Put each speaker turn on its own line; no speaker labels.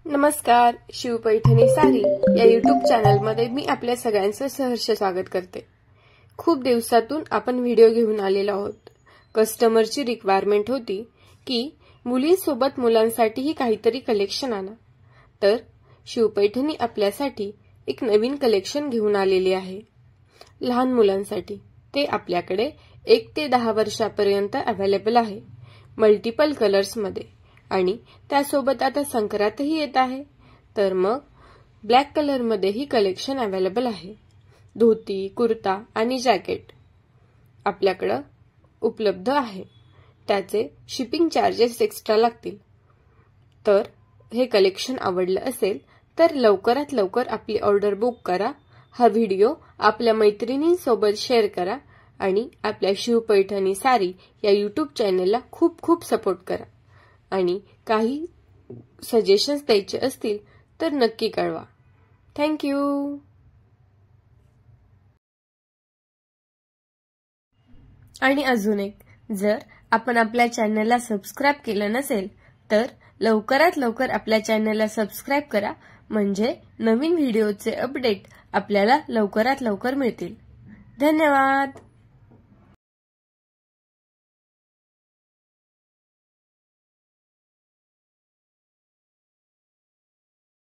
नमस्कार, शिव पैठणी साडी या YouTube चॅनलमध्ये मी आपल्या सगळ्यांचं सहर्ष स्वागत करते। खूप दिवसातून आपण व्हिडिओ घेऊन आलेलो आहोत। कस्टमरची रिक्वायरमेंट होती की मुलींसोबत मुलांसाठीही काहीतरी कलेक्शन आणा, तर शिव पैठणी आपल्यासाठी एक नवीन कलेक्शन घेऊन आलेली आहे। लहान मुलांसाठी ते आपल्याकडे 1 ते 10 वर्षापर्यंत अवेलेबल आहे, मल्टिपल कलर्स मध्ये। आणि त्यासोबत आता संक्रांतही येत आहे, तर मग ब्लॅक कलर मध्ये ही कलेक्शन अवेलेबल आहे। धोती, कुर्ता आणि जॅकेट आपल्याकडे उपलब्ध आहे। त्याचे शिपिंग चार्जेस एक्स्ट्रा लागतील। तर हे कलेक्शन आवडलं असेल तर लवकरात लवकर आपली ऑर्डर बुक करा। हा व्हिडिओ आपल्या मैत्रिणींसोबत शेअर करा आणि आपल्या शिव पैठणी साडी या YouTube चॅनलला खूप खूप सपोर्ट करा। आणि काही सजेशन्स द्यायचे असतील तर नक्की कळवा। Thank you. आणि अजून एक, जर आपण आपल्या चॅनलला सबस्क्राइब केलं नसेल तर लवकरात लवकर आपल्या चॅनलला सबस्क्राइब करा, म्हणजे नवीन व्हिडिओचे अपडेट आपल्याला लवकरात लवकर मिळतील। धन्यवाद।